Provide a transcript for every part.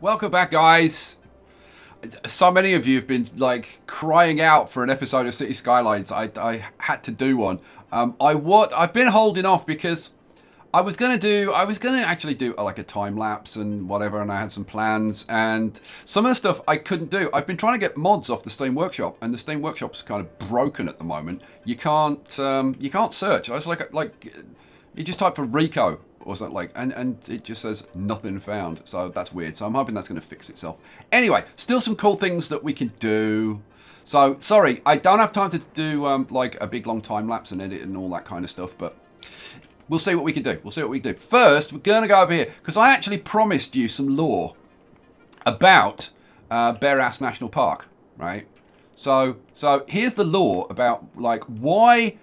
Welcome back, guys. So many of you have been like crying out for an episode of City Skylines. I had to do one. I've been holding off because I was gonna actually do like a time lapse and whatever, and I had some plans, and some of the stuff I couldn't do. I've been trying to get mods off the Steam Workshop, and the Steam Workshop's kind of broken at the moment. You can't search. I was like you just type for Rico or something like, and it just says nothing found. So that's weird. So I'm hoping that's going to fix itself. Anyway, still some cool things that we can do. So sorry, I don't have time to do like a big long time lapse and edit and all that kind of stuff, but we'll see what we can do. First, we're going to go over here because I actually promised you some lore about Bare Ass National Park, right? So here's the lore about like why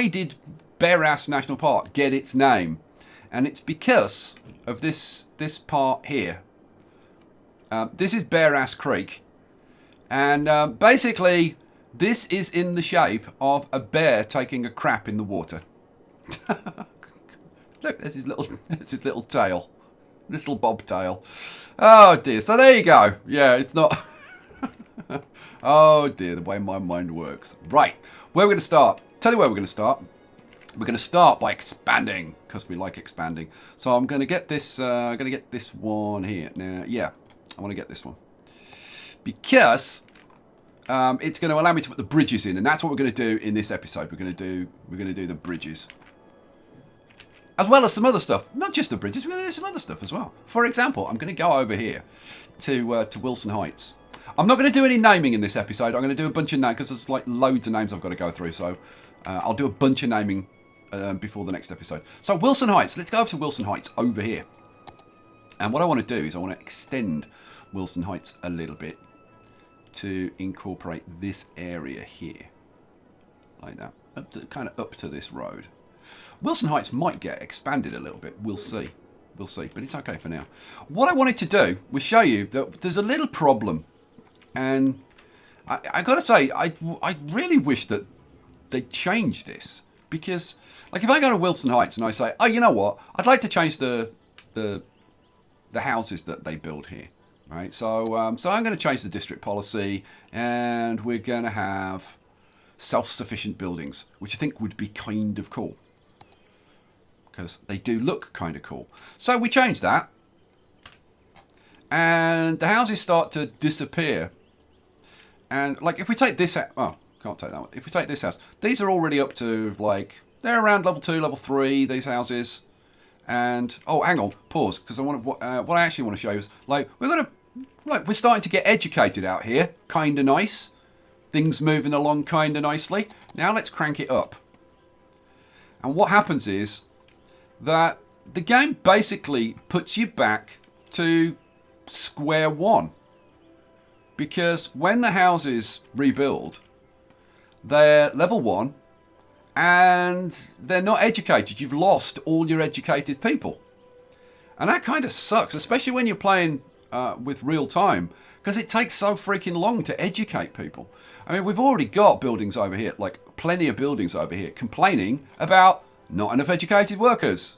did Bare Ass National Park get its name? And it's because of this part here. This is Bare Ass Creek. And basically, this is in the shape of a bear taking a crap in the water. Look, there's his little tail. Little bobtail. Oh dear. So there you go. Yeah, it's not... Oh dear, the way my mind works. Right, where we're going to start. Tell you where we're going to start. We're going to start by expanding, because we like expanding. So I'm going to get this one here. Now, yeah, I want to get this one. Because it's going to allow me to put the bridges in, and that's what we're going to do in this episode. We're going to do the bridges. As well as some other stuff. Not just the bridges, we're going to do some other stuff as well. For example, I'm going to go over here to Wilson Heights. I'm not going to do any naming in this episode. I'm going to do a bunch of names, because there's like loads of names I've got to go through. So I'll do a bunch of naming before the next episode. So Wilson Heights, let's go over to Wilson Heights over here. And what I want to do is I want to extend Wilson Heights a little bit to incorporate this area here. Like that. Kind of up to this road. Wilson Heights might get expanded a little bit. We'll see. We'll see. But it's okay for now. What I wanted to do was show you that there's a little problem. And I got to say, I really wish that they changed this. Because, like, if I go to Wilson Heights and I say, oh, you know what? I'd like to change the houses that they build here, right? So I'm going to change the district policy, and we're going to have self-sufficient buildings, which I think would be kind of cool, because they do look kind of cool. So we change that, and the houses start to disappear. And, like, if we take this out... Oh, can't take that one. If we take this house, these are already up to, like, they're around level 2, level 3, these houses. And, oh, hang on, pause, because I want to, what I actually want to show you is, like, we're starting to get educated out here, kind of nice. Things moving along kind of nicely. Now let's crank it up. And what happens is that the game basically puts you back to square one. Because when the houses rebuild, they're level 1, and they're not educated. You've lost all your educated people. And that kind of sucks, especially when you're playing with real time, because it takes so freaking long to educate people. I mean, we've already got buildings over here, like plenty of buildings over here, complaining about not enough educated workers.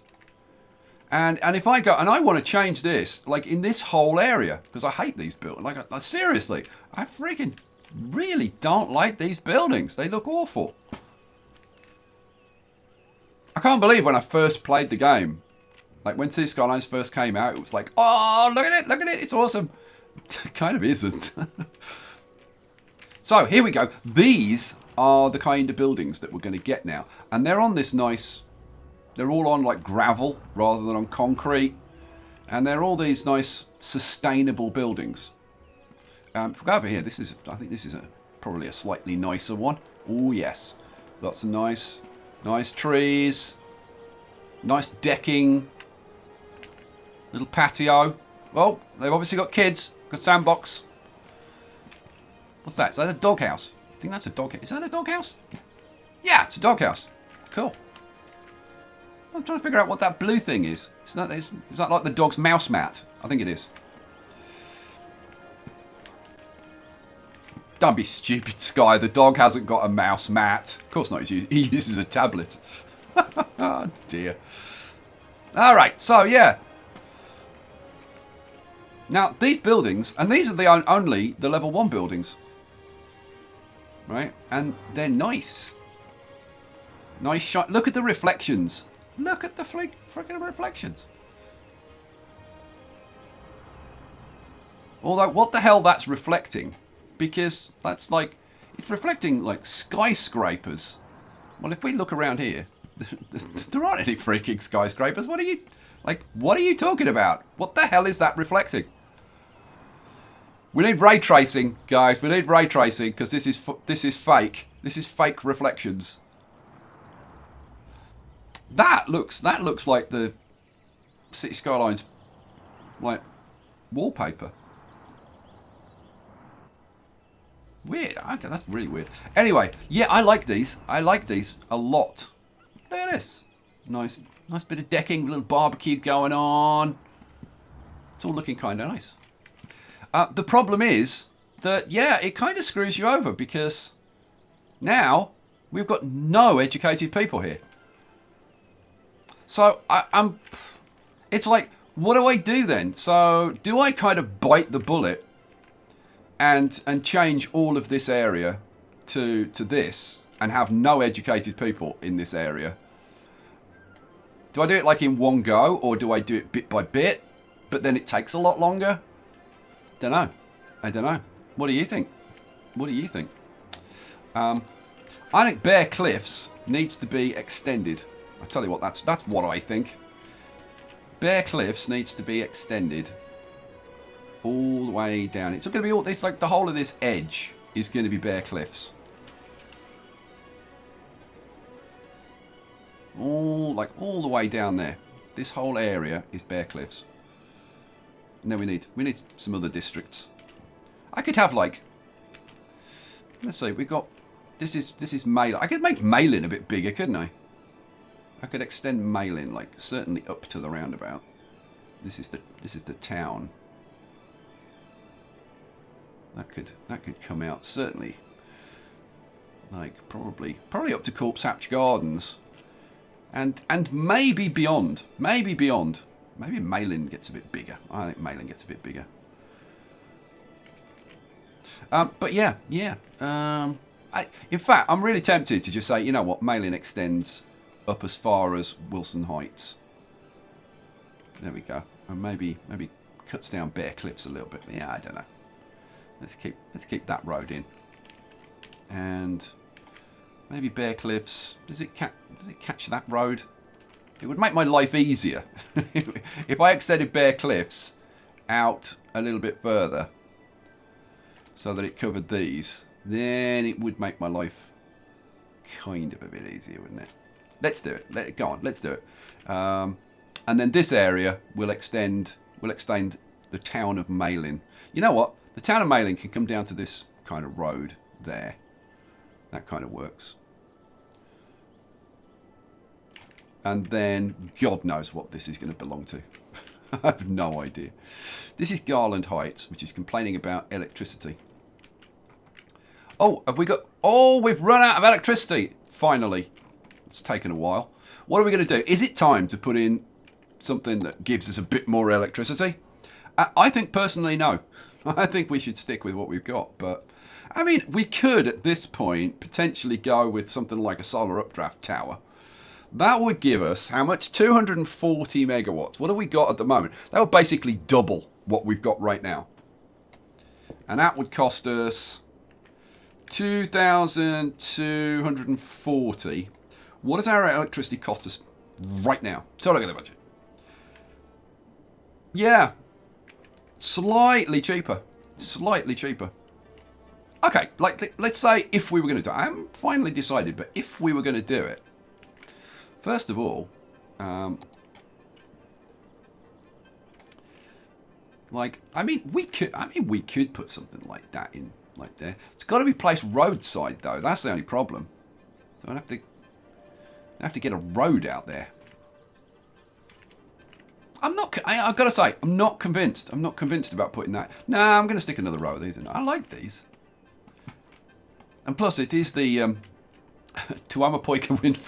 And if I go, and I want to change this, like in this whole area, because I hate these buildings. Like, seriously, I freaking really don't like these buildings. They look awful. I can't believe when I first played the game, like when City Skylines first came out, it was like, oh, look at it, it's awesome. It kind of isn't. So here we go. These are the kind of buildings that we're going to get now. And they're on this nice, they're all on like gravel rather than on concrete. And they're all these nice sustainable buildings. If we go over here, I think this is probably a slightly nicer one. Oh yes, lots of nice trees, nice decking, little patio. Well, they've obviously got kids, got sandbox. What's that? Is that a doghouse? I think that's a dog. Is that a doghouse? Yeah, it's a doghouse. Cool. I'm trying to figure out what that blue thing is. Is that like the dog's mouse mat? I think it is. Don't be stupid, Skye. The dog hasn't got a mouse mat. Of course not. He uses a tablet. Oh, dear. All right. So, yeah. Now, these buildings, and these are the only the level 1 buildings. Right? And they're nice. Nice shot. Look at the reflections. Look at the freaking reflections. Although, what the hell that's reflecting? Because that's like, it's reflecting like skyscrapers. Well, if we look around here, there aren't any freaking skyscrapers. What are you talking about? What the hell is that reflecting? We need ray tracing, guys. We need ray tracing because this is fake. This is fake reflections. That looks like the City Skylines like wallpaper. Weird. Okay, that's really weird. Anyway, yeah, I like these. I like these a lot. Look at this. Nice bit of decking, little barbecue going on. It's all looking kind of nice. The problem is that, yeah, it kind of screws you over because now we've got no educated people here. So it's like, what do I do then? So do I kind of bite the bullet and change all of this area to this and have no educated people in this area? Do I do it like in one go, or do I do it bit by bit, but then it takes a lot longer? I don't know. What do you think? What do you think? I think Bear Cliffs needs to be extended. I tell you what, that's what I think. Bear Cliffs needs to be extended all the way down. It's going to be all this, like the whole of this edge is going to be Bear Cliffs. All the way down there. This whole area is Bear Cliffs. And then we need some other districts. I could have like, let's see, we've got this is Malin. I could make Malin a bit bigger, couldn't I? I could extend Malin like certainly up to the roundabout. This is the town. That could come out certainly. Like probably up to Corpse Hatch Gardens. And maybe beyond. Maybe beyond. Maybe Malin gets a bit bigger. I think Malin gets a bit bigger. But yeah. In fact, I'm really tempted to just say, you know what, Malin extends up as far as Wilson Heights. There we go. And maybe cuts down Bear Cliffs a little bit. Yeah, I don't know. Let's keep that road in. And maybe Bear Cliffs. Does it catch that road? It would make my life easier if I extended Bear Cliffs out a little bit further, so that it covered these. Then it would make my life kind of a bit easier, wouldn't it? Let's do it. Go on. Let's do it. And then this area will extend the town of Malin. You know what? The town of Malin can come down to this kind of road there. That kind of works. And then God knows what this is going to belong to. I have no idea. This is Garland Heights, which is complaining about electricity. Oh, we've run out of electricity. Finally. It's taken a while. What are we going to do? Is it time to put in something that gives us a bit more electricity? I think personally, no. I think we should stick with what we've got. But, I mean, we could at this point potentially go with something like a solar updraft tower. That would give us, how much? 240 megawatts. What have we got at the moment? That would basically double what we've got right now. And that would cost us 2,240. What does our electricity cost us right now? So look at the budget. Yeah. Slightly cheaper. Slightly cheaper. Okay, like, let's say if we were going to do it. I haven't finally decided, but if we were going to do it, first of all, we could put something like that in, like there. It's got to be placed roadside though. That's the only problem. So I'd have to get a road out there. I've got to say, I'm not convinced. I'm not convinced about putting that. Nah, I'm going to stick another row of these in. I like these. And plus, it is the Tuamapoika wind.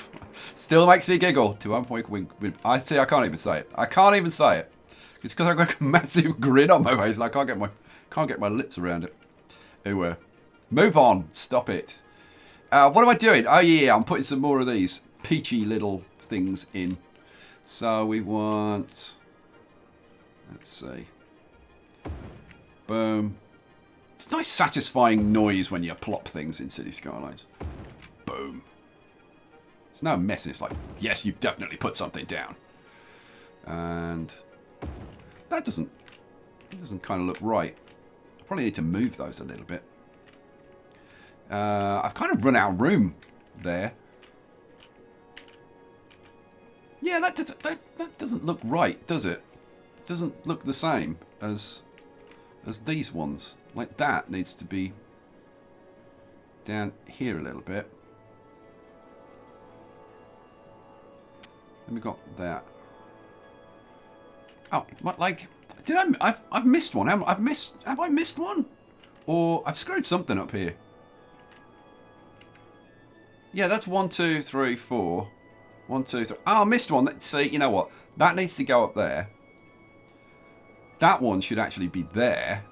Still makes me giggle. Tuamapoika wind. I can't even say it. I can't even say it It's because I've got a massive grin on my face. And I can't get my lips around it. Anyway, move on. Stop it. What am I doing? Oh yeah, I'm putting some more of these peachy little things in. So we want. Let's see. Boom. It's a nice satisfying noise when you plop things in City Skylines. Boom. It's no mess. It's like, yes, you've definitely put something down. And that doesn't kind of look right. I probably need to move those a little bit. I've kind of run out of room there. Yeah, that doesn't look right, does it? It doesn't look the same as these ones. Like that needs to be down here a little bit. And we got that. Oh, like, I've missed one. Have I missed one? Or I've screwed something up here. Yeah, that's 1, 2, 3, 4. 1, 2, 3. Oh, I missed one. See, you know what? That needs to go up there. That one should actually be there.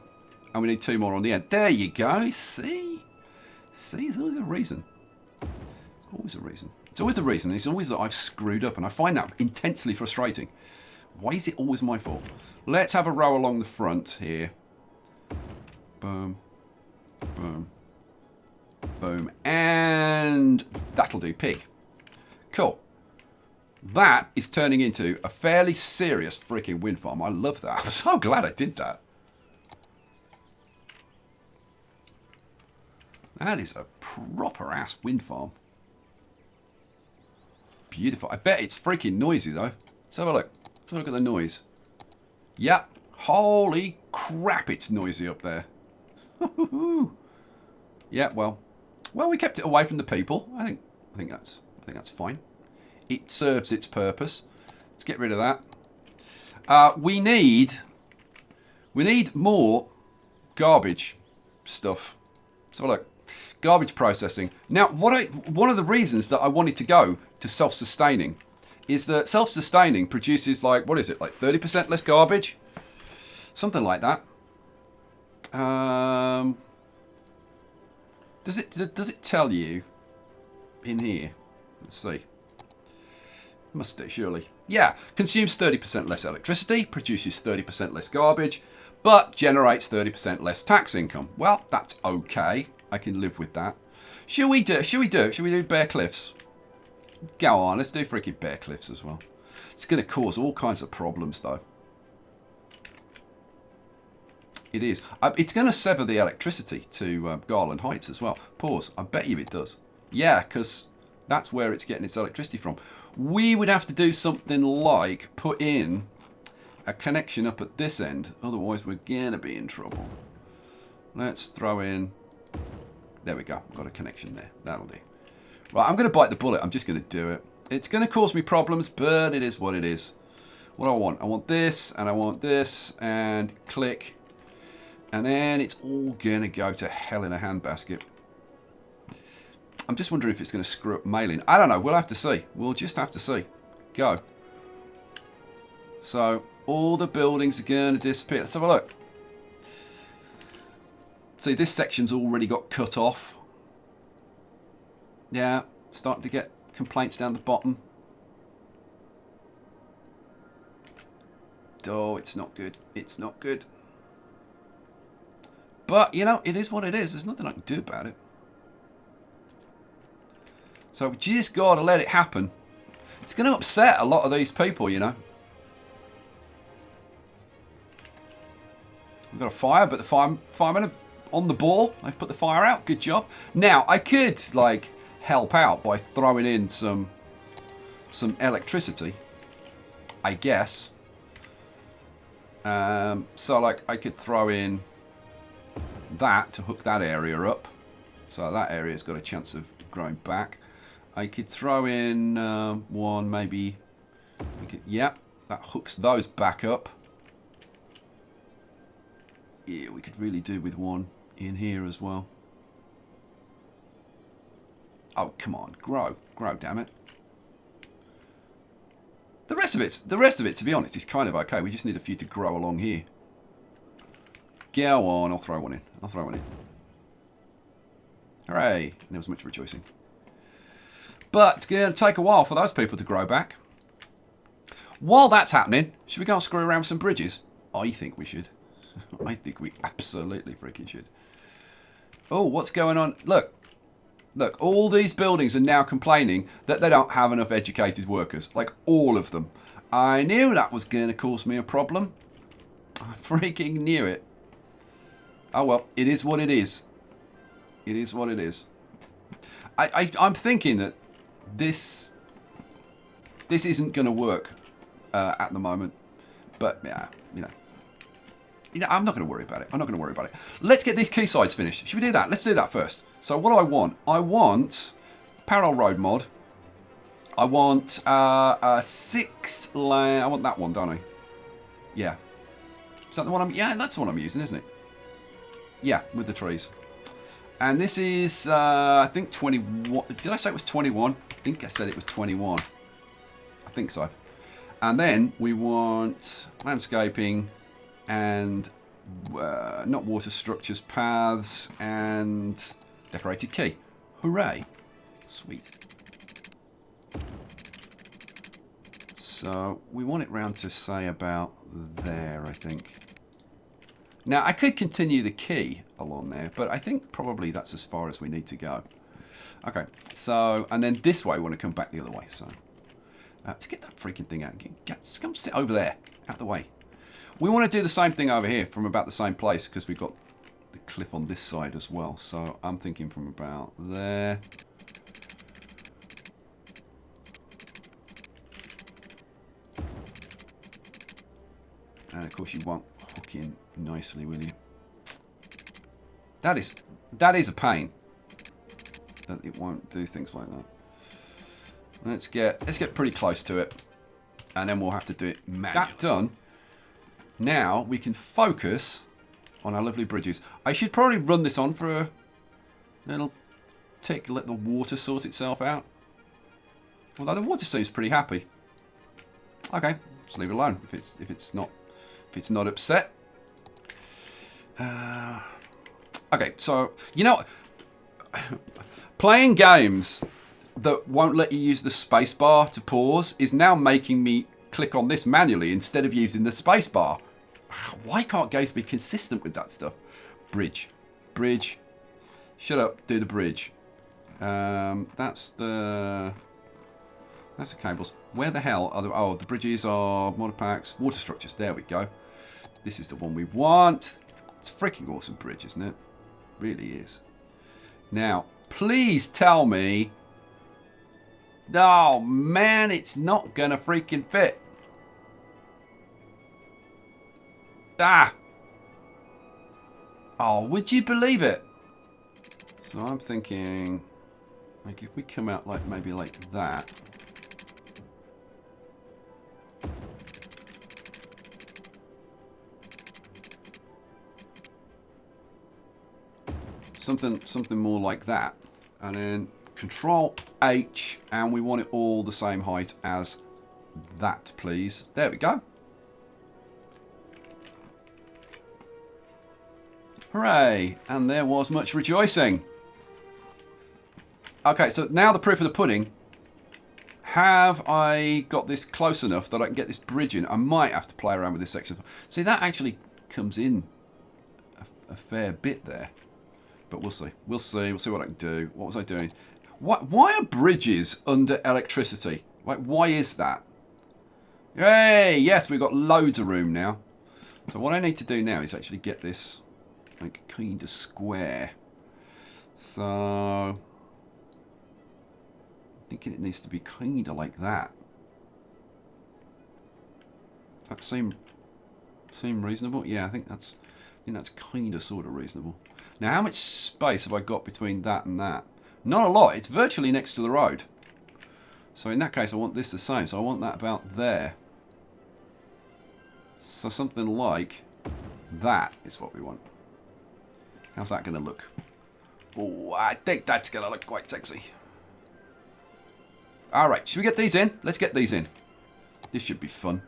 And we need 2 more on the end. There you go. See? See, there's always a reason. There's always a reason. It's always a reason. It's always that I've screwed up. And I find that intensely frustrating. Why is it always my fault? Let's have a row along the front here. Boom. Boom. Boom. And that'll do. Pig. Cool. That is turning into a fairly serious freaking wind farm. I love that. I'm so glad I did that. That is a proper ass wind farm. Beautiful. I bet it's freaking noisy though. Let's have a look. Let's have a look at the noise. Yep. Holy crap, it's noisy up there. Yeah, well, we kept it away from the people. I think that's fine. It serves its purpose. Let's get rid of that. We need more garbage stuff. So look, garbage processing. Now, one of the reasons that I wanted to go to self-sustaining is that self-sustaining produces like, what is it, like 30% less garbage? Something like that. Does it tell you in here? Let's see. Must do, surely. Yeah, consumes 30% less electricity, produces 30% less garbage, but generates 30% less tax income. Well, that's okay. I can live with that. Should we do Bear Cliffs? Go on, let's do freaking Bear Cliffs as well. It's going to cause all kinds of problems, though. It is. It's going to sever the electricity to Garland Heights as well. Pause. I bet you it does. Yeah, because that's where it's getting its electricity from. We would have to do something like put in a connection up at this end. Otherwise, we're going to be in trouble. Let's throw in... There we go. Got a connection there. That'll do. Right, I'm going to bite the bullet. I'm just going to do it. It's going to cause me problems, but it is what it is. What do I want? I want this, and I want this, and click. And then it's all going to go to hell in a handbasket. I'm just wondering if it's going to screw up mailing. I don't know. We'll have to see. We'll just have to see. Go. So, all the buildings are going to disappear. Let's have a look. See, this section's already got cut off. Yeah, starting to get complaints down the bottom. Oh, it's not good. It's not good. But, you know, it is what it is. There's nothing I can do about it. So we just got to let it happen. It's going to upset a lot of these people, you know. We've got a fire, but the firemen are on the ball. They've put the fire out. Good job. Now, I could, like, help out by throwing in some electricity, I guess. So, like, I could throw in that to hook that area up. So that area's got a chance of growing back. I could throw in one, maybe. Yeah, that hooks those back up. Yeah, we could really do with one in here as well. Oh, come on, grow, damn it. The rest of it, to be honest, is kind of okay. We just need a few to grow along here. Go on, I'll throw one in. I'll throw one in. Hooray! There was much rejoicing. But it's going to take a while for those people to grow back. While that's happening, should we go and screw around with some bridges? I think we should. I think we absolutely freaking should. Oh, what's going on? Look. Look, all these buildings are now complaining that they don't have enough educated workers. Like, all of them. I knew that was going to cause me a problem. I freaking knew it. Oh, well, it is what it is. It is what it is. I'm thinking that this isn't going to work at the moment. But, yeah, you know, I'm not going to worry about it. I'm not going to worry about it. Let's get these quaysides finished. Should we do that? Let's do that first. So what do I want? I want parallel road mod. I want a 6 lane. I want that one, don't I? Yeah. Is that the one yeah, that's the one I'm using, isn't it? Yeah, with the trees. And this is, I think 21. Did I say it was 21? I think I said it was 21. I think so. And then we want landscaping and not water structures, paths, and decorated quay. Hooray. Sweet. So we want it round to say about there, I think. Now, I could continue the quay along there, but I think probably that's as far as we need to go. Okay, so, and then this way we want to come back the other way. So let's get that freaking thing out. Come sit over there, out the way. We want to do the same thing over here from about the same place because we've got the cliff on this side as well. So I'm thinking from about there. And of course you won't hook in nicely, will you? That is a pain that it won't do things like that. Let's get pretty close to it, and then we'll have to do it manually. That done. Now we can focus on our lovely bridges. I should probably run this on for a little tick, let the water sort itself out. Although the water seems pretty happy. Okay, just leave it alone if it's not upset. Okay, so you know, playing games that won't let you use the spacebar to pause is now making me click on this manually instead of using the spacebar. Why can't games be consistent with that stuff? Bridge. Shut up. Do the bridge. That's the cables. Where the hell are the? Oh, the bridges are mod packs, water structures. There we go. This is the one we want. It's a freaking awesome bridge, isn't it? Really is. Now, please tell me. Oh man, it's not gonna freaking fit. Ah! Oh, would you believe it? So I'm thinking, like, if we come out like maybe like that. Something more like that, and then Control H, and we want it all the same height as that, please. There we go. Hooray! And there was much rejoicing. Okay, so now the proof of the pudding. Have I got this close enough that I can get this bridge in? I might have to play around with this section. See, that actually comes in a fair bit there. But we'll see. We'll see what I can do. What was I doing? Why are bridges under electricity? Like, why is that? Hey, yes, we've got loads of room now. So what I need to do now is actually get this, like, kind of square. So I'm thinking it needs to be kind of like that. That seem reasonable? Yeah, I think that's kind of sort of reasonable. Now, how much space have I got between that and that? Not a lot. It's virtually next to the road. So in that case, I want this the same. So I want that about there. So something like that is what we want. How's that going to look? Oh, I think that's going to look quite sexy. All right, should we get these in? Let's get these in. This should be fun.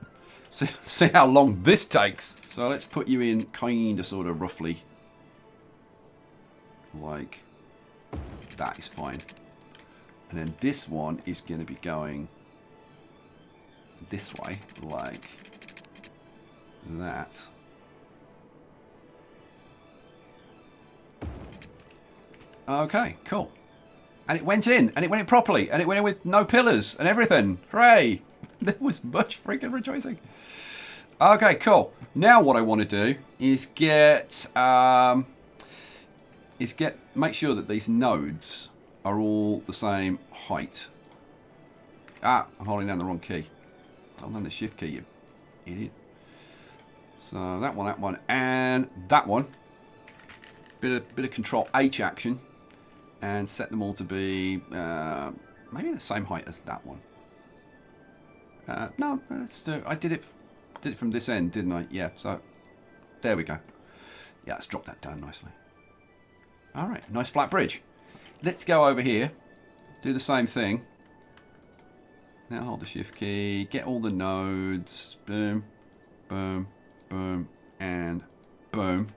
See how long this takes. So let's put you in kind of sort of roughly like that is fine. And then this one is going to be going this way like that. Okay, cool. And it went in, and it went in properly, and it went in with no pillars and everything. Hooray! There was much freaking rejoicing. Okay, cool. Now what I want to do is make sure that these nodes are all the same height. Ah, I'm holding down the wrong key. Hold down the shift key, you idiot. So that one, and that one. Bit of control H action, and set them all to be maybe the same height as that one. No, let's do. I did it from this end, didn't I? Yeah. So there we go. Yeah, let's drop that down nicely. All right, nice flat bridge. Let's go over here, do the same thing. Now hold the shift key, get all the nodes. Boom, boom, boom, and boom.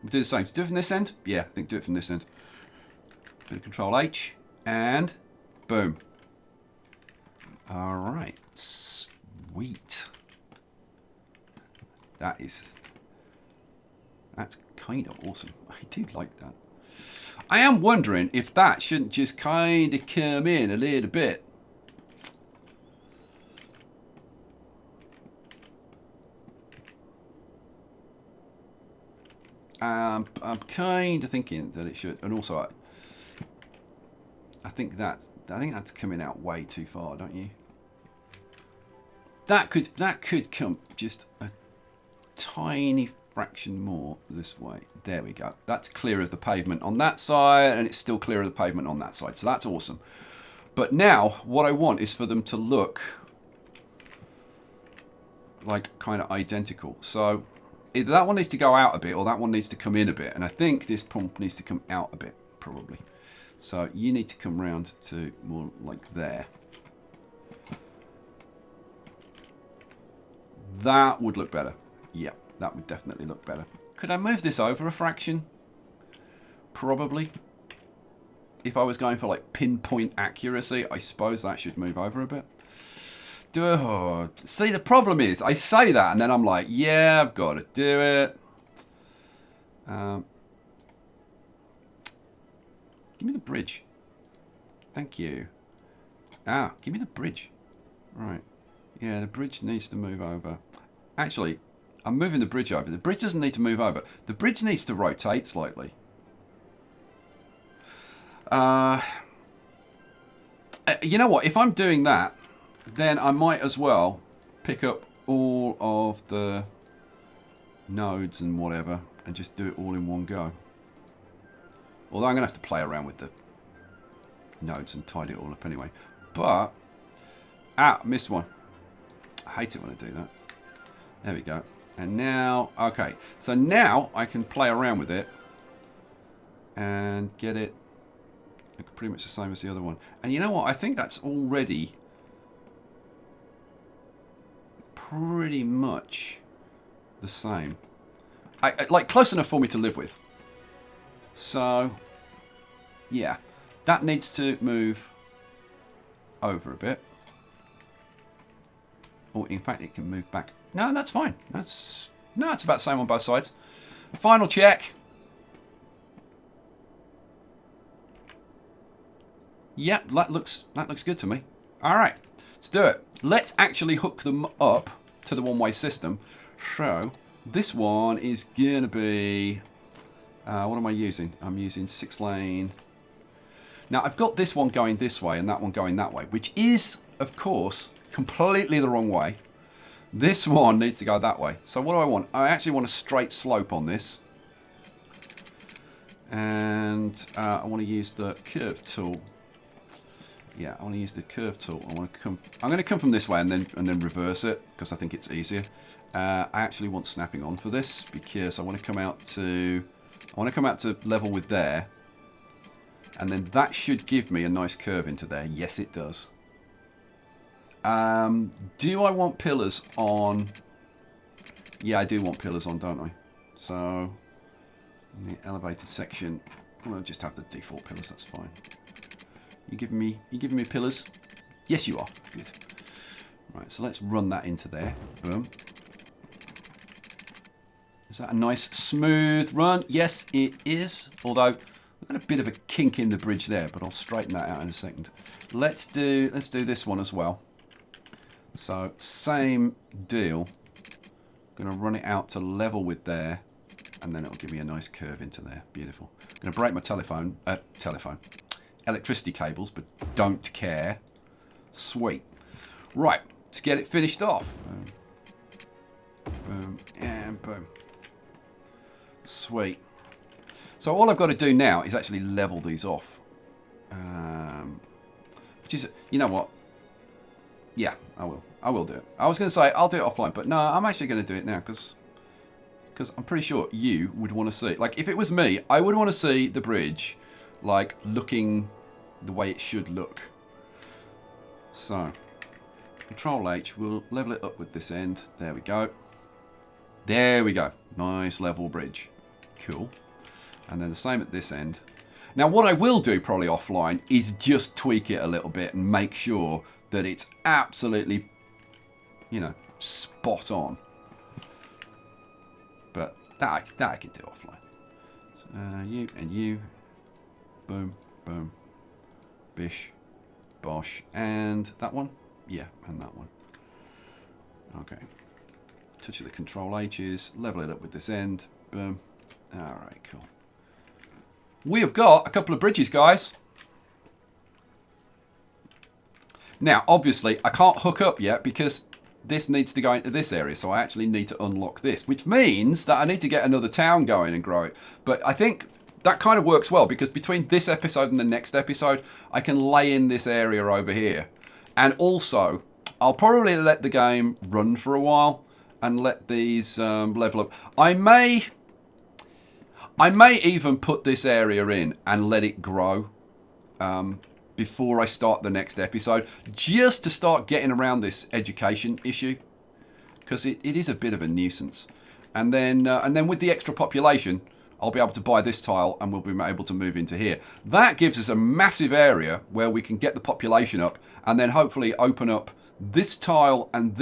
We'll do the same. Do it from this end? Yeah, I think do it from this end. Bit of control H, and boom. All right, sweet. That's kind of awesome. I do like that. I am wondering if that shouldn't just kind of come in a little bit. I'm kind of thinking that it should, and also I think that's coming out way too far, don't you? That could come just a tiny fraction more this way. There we go. That's clear of the pavement on that side, and it's still clear of the pavement on that side. So that's awesome. But now what I want is for them to look like kind of identical. So either that one needs to go out a bit or that one needs to come in a bit. And I think this pump needs to come out a bit, probably. So you need to come round to more like there. That would look better. Yeah, that would definitely look better. Could I move this over a fraction? Probably. If I was going for like pinpoint accuracy, I suppose that should move over a bit. See, the problem is, I say that and then I'm like, yeah, I've got to do it. Give me the bridge. Thank you. Ah, give me the bridge. Right. Yeah, the bridge needs to move over. Actually, I'm moving the bridge over. The bridge doesn't need to move over. The bridge needs to rotate slightly. You know what? If I'm doing that, then I might as well pick up all of the nodes and whatever and just do it all in one go. Although I'm going to have to play around with the nodes and tidy it all up anyway. But, missed one. I hate it when I do that. There we go. And now, okay. So now I can play around with it and get it pretty much the same as the other one. And you know what? I think that's already pretty much the same. Like close enough for me to live with. So, yeah. That needs to move over a bit. Or in fact, it can move back. No, that's fine. It's about the same on both sides. Final check. Yeah, that looks good to me. All right, let's do it. Let's actually hook them up to the one-way system. So this one is gonna be what am I using? I'm using 6-lane. Now I've got this one going this way and that one going that way, which is, of course, completely the wrong way. This one needs to go that way. So what do I want? I actually want a straight slope on this. And I want to use the curve tool. Yeah, I want to use the curve tool. I'm going to come from this way and then reverse it because I think it's easier. I actually want snapping on for this because I want to come out to level with there. And then that should give me a nice curve into there. Yes, it does. Do I want pillars on? Yeah, I do want pillars on, don't I? So, in the elevated section, we'll just have the default pillars. That's fine. You giving me pillars? Yes, you are. Good. Right, so let's run that into there. Boom. Is that a nice smooth run? Yes, it is. Although we've got a bit of a kink in the bridge there, but I'll straighten that out in a second. Let's do this one as well. So same deal. Going to run it out to level with there, and then it'll give me a nice curve into there. Beautiful. I'm going to break my electricity cables, but don't care. Sweet. Right, let's get it finished off. Boom, and boom. Sweet. So all I've got to do now is actually level these off. Which is, you know what? Yeah, I will. I will do it. I was going to say I'll do it offline, but no, I'm actually going to do it now because I'm pretty sure you would want to see it. Like, if it was me, I would want to see the bridge, like, looking the way it should look. So, Control H, we'll level it up with this end. There we go. There we go. Nice level bridge. Cool. And then the same at this end. Now, what I will do probably offline is just tweak it a little bit and make sure that it's absolutely, you know, spot on. But that I can do offline. So, you and you. Boom, boom. Bish, bosh. And that one? Yeah, and that one. Okay. Touch of the Control H's. Level it up with this end. Boom. Alright, cool. We have got a couple of bridges, guys. Now, obviously, I can't hook up yet because this needs to go into this area, so I actually need to unlock this, which means that I need to get another town going and grow it. But I think that kind of works well because between this episode and the next episode, I can lay in this area over here. And also, I'll probably let the game run for a while and let these level up. I may even put this area in and let it grow before I start the next episode, just to start getting around this education issue, because it is a bit of a nuisance. And then with the extra population, I'll be able to buy this tile and we'll be able to move into here. That gives us a massive area where we can get the population up and then hopefully open up this tile, and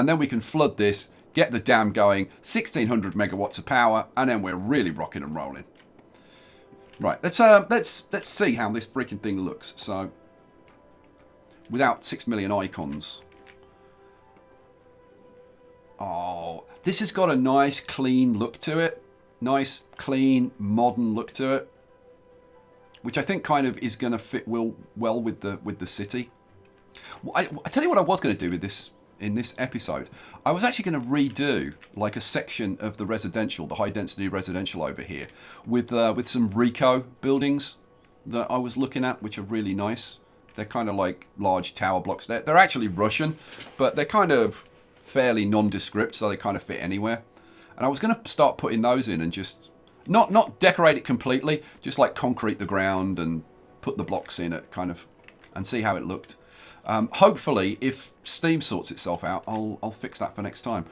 then we can flood this, get the dam going, 1600 megawatts of power, and then we're really rocking and rolling. Right, let's see how this freaking thing looks. So, without 6 million icons. Oh, this has got a nice clean look to it. Nice, clean, modern look to it. Which I think kind of is going to fit well with the city. Well, I tell you what I was going to do with this in this episode. I was actually going to redo like a section of the residential, the high density residential over here, with some Rico buildings that I was looking at, which are really nice. They're kind of like large tower blocks. They're actually Russian, but they're kind of fairly nondescript, so they kind of fit anywhere. And I was going to start putting those in and just not decorate it completely, just like concrete the ground and put the blocks in it kind of, and see how it looked. Hopefully, if Steam sorts itself out, I'll fix that for next time.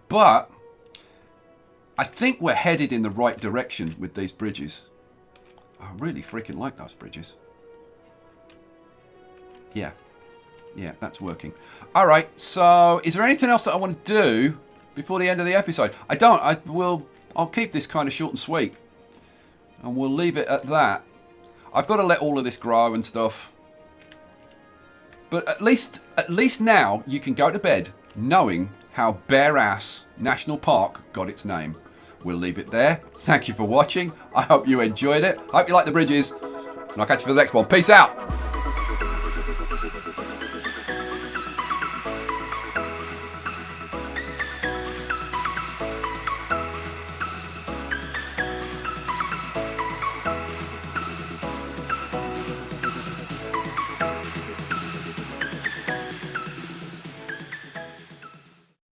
But I think we're headed in the right direction with these bridges. I really freaking like those bridges. Yeah, that's working. All right, so is there anything else that I want to do before the end of the episode? I don't. I'll keep this kind of short and sweet, and we'll leave it at that. I've got to let all of this grow and stuff. But at least now you can go to bed knowing how bare-ass National Park got its name. We'll leave it there. Thank you for watching. I hope you enjoyed it. I hope you like the bridges. And I'll catch you for the next one. Peace out.